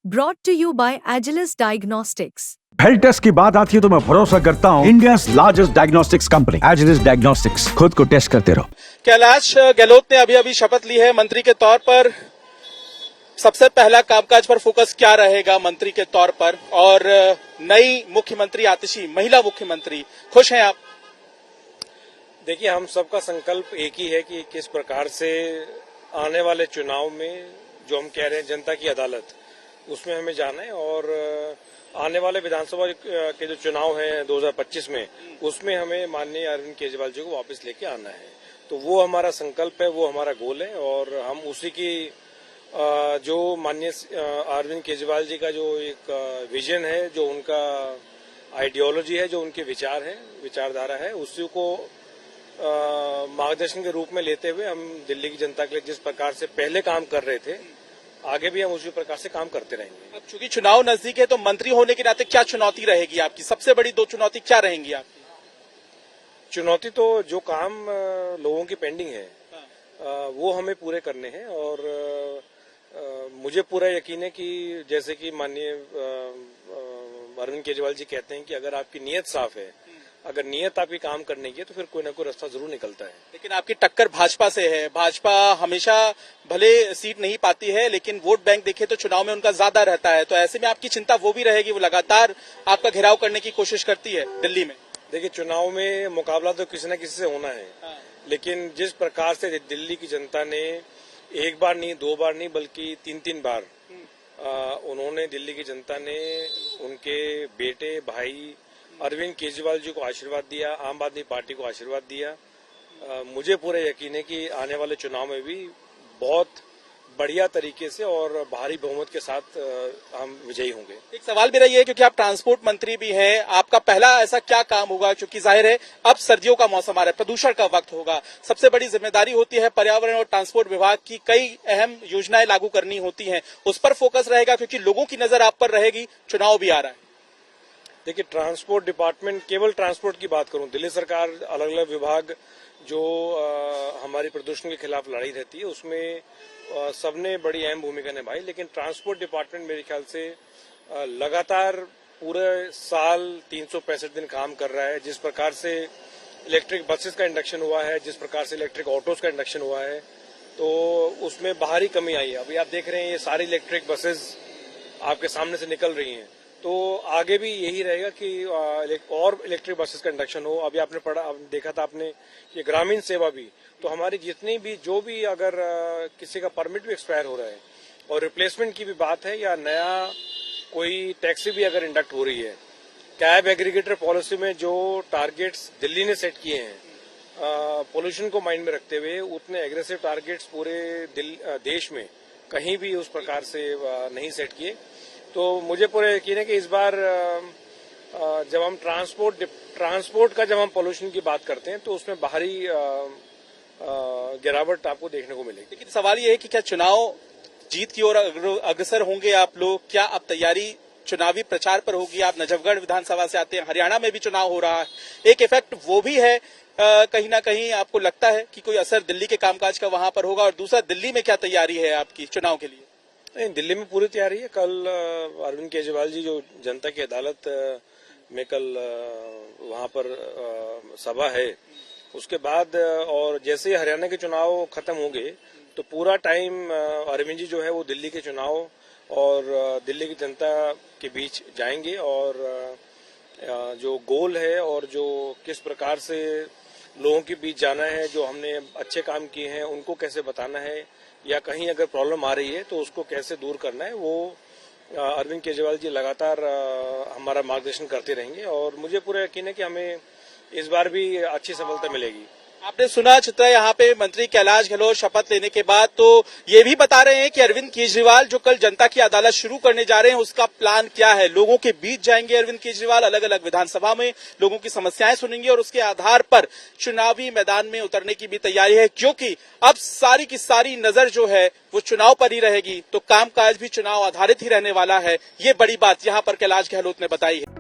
Brought to you by Agilus Diagnostics. Health test की बात आती है तो मैं भरोसा करता हूँ India's largest diagnostics company Agilus diagnostics. खुद को टेस्ट करते रहो। कैलाश गहलोत ने अभी शपथ ली है मंत्री के तौर पर। सबसे पहला कामकाज पर फोकस क्या रहेगा मंत्री के तौर पर, और नई मुख्यमंत्री आतिशी महिला मुख्यमंत्री, खुश हैं आप? देखिए, हम सबका संकल्प एक ही है कि किस प्रकार से आने वाले चुनाव में जो हम कह रहे हैं जनता की अदालत, उसमें हमें जाना है। और आने वाले विधानसभा के जो चुनाव हैं 2025 में, उसमें हमें माननीय अरविंद केजरीवाल जी को वापस लेके आना है। तो वो हमारा संकल्प है, वो हमारा गोल है। और हम उसी की जो माननीय अरविंद केजरीवाल जी का जो एक विजन है, जो उनका आइडियोलॉजी है, जो उनके विचार है, विचारधारा है, उसी को मार्गदर्शन के रूप में लेते हुए हम दिल्ली की जनता के लिए जिस प्रकार से पहले काम कर रहे थे, आगे भी हम उसी प्रकार से काम करते रहेंगे। अब चूंकि चुनाव नजदीक है तो मंत्री होने के नाते क्या चुनौती रहेगी आपकी? सबसे बड़ी दो चुनौती क्या रहेंगी आपकी? चुनौती तो जो काम लोगों की पेंडिंग है वो हमें पूरे करने हैं। और मुझे पूरा यकीन है कि जैसे कि माननीय अरविंद केजरीवाल जी कहते हैं कि अगर आपकी नीयत साफ है, अगर नीयत आपकी काम करने की है, तो फिर कोई ना कोई रास्ता जरूर निकलता है। लेकिन आपकी टक्कर भाजपा से है। भाजपा हमेशा भले सीट नहीं पाती है, लेकिन वोट बैंक देखे तो चुनाव में उनका ज्यादा रहता है। तो ऐसे में आपकी चिंता वो भी रहेगी, वो लगातार आपका घेराव करने की कोशिश करती है दिल्ली में। देखिए, चुनाव में मुकाबला तो किसी न किसी से होना है। लेकिन जिस प्रकार से दिल्ली की जनता ने एक बार नहीं, दो बार नहीं, बल्कि तीन बार उन्होंने, दिल्ली की जनता ने उनके बेटे भाई अरविंद केजरीवाल जी को आशीर्वाद दिया, आम आदमी पार्टी को आशीर्वाद दिया। मुझे पूरा यकीन है कि आने वाले चुनाव में भी बहुत बढ़िया तरीके से और भारी बहुमत के साथ हम विजयी होंगे। एक सवाल मेरा ये है, क्योंकि आप ट्रांसपोर्ट मंत्री भी हैं, आपका पहला ऐसा क्या काम होगा? क्योंकि जाहिर है अब सर्दियों का मौसम आ रहा है, प्रदूषण का वक्त होगा, सबसे बड़ी जिम्मेदारी होती है पर्यावरण और ट्रांसपोर्ट विभाग की, कई अहम योजनाएं लागू करनी होती हैं, उस पर फोकस रहेगा क्योंकि लोगों की नजर आप पर रहेगी, चुनाव भी आ रहा है। देखिए, ट्रांसपोर्ट डिपार्टमेंट, केवल ट्रांसपोर्ट की बात करूं, दिल्ली सरकार अलग अलग विभाग जो हमारी प्रदूषण के खिलाफ लड़ाई रहती है, उसमें सबने बड़ी अहम भूमिका निभाई। लेकिन ट्रांसपोर्ट डिपार्टमेंट मेरे ख्याल से लगातार पूरे साल 365 दिन काम कर रहा है। जिस प्रकार से इलेक्ट्रिक बसेस का इंडक्शन हुआ है, जिस प्रकार से इलेक्ट्रिक ऑटोज का इंडक्शन हुआ है, तो उसमें बाहरी कमी आई है। अभी आप देख रहे हैं ये सारी इलेक्ट्रिक बसेस आपके सामने से निकल रही हैं। तो आगे भी यही रहेगा कि और इलेक्ट्रिक बसेस का इंडक्शन हो। अभी आपने देखा था आपने ये ग्रामीण सेवा भी, तो हमारी जितनी भी जो भी अगर किसी का परमिट भी एक्सपायर हो रहा है और रिप्लेसमेंट की भी बात है, या नया कोई टैक्सी भी अगर इंडक्ट हो रही है, कैब एग्रीगेटर पॉलिसी में जो टारगेट्स दिल्ली ने सेट किए हैं पोल्यूशन को माइंड में रखते हुए, उतने एग्रेसिव टारगेट्स पूरे देश में कहीं भी उस प्रकार से नहीं सेट किए। तो मुझे पूरा यकीन है कि इस बार जब हम ट्रांसपोर्ट का जब हम पोल्यूशन की बात करते हैं, तो उसमें बाहरी गिरावट आपको देखने को मिलेगी। लेकिन सवाल ये है कि क्या चुनाव जीत की ओर अग्रसर होंगे आप लोग? क्या अब तैयारी चुनावी प्रचार पर होगी? आप नजफगढ़ विधानसभा से आते हैं, हरियाणा में भी चुनाव हो रहा है, एक इफेक्ट वो भी है, कहीं ना कहीं आपको लगता है कि कोई असर दिल्ली के कामकाज का वहां पर होगा? और दूसरा, दिल्ली में क्या तैयारी है आपकी चुनाव के लिए? नहीं, दिल्ली में पूरी तैयारी है। कल अरविंद केजरीवाल जी जो जनता की अदालत में कल वहां पर सभा है, उसके बाद और जैसे ही हरियाणा के चुनाव खत्म होंगे, तो पूरा टाइम अरविंद जी जो है वो दिल्ली के चुनाव और दिल्ली की जनता के बीच जाएंगे। और जो गोल है और जो किस प्रकार से लोगों के बीच जाना है, जो हमने अच्छे काम किए हैं उनको कैसे बताना है, या कहीं अगर प्रॉब्लम आ रही है तो उसको कैसे दूर करना है, वो अरविंद केजरीवाल जी लगातार हमारा मार्गदर्शन करते रहेंगे। और मुझे पूरा यकीन है कि हमें इस बार भी अच्छी सफलता मिलेगी। आपने सुना चित्रा, यहाँ पे मंत्री कैलाश गहलोत शपथ लेने के बाद तो ये भी बता रहे हैं कि अरविंद केजरीवाल जो कल जनता की अदालत शुरू करने जा रहे हैं, उसका प्लान क्या है। लोगों के बीच जाएंगे अरविंद केजरीवाल, अलग अलग विधानसभा में लोगों की समस्याएं सुनेंगे और उसके आधार पर चुनावी मैदान में उतरने की भी तैयारी है। क्योंकि अब सारी की सारी नजर जो है वो चुनाव पर ही रहेगी, तो कामकाज भी चुनाव आधारित ही रहने वाला है। ये बड़ी बात यहाँ पर कैलाश गहलोत ने बताई है।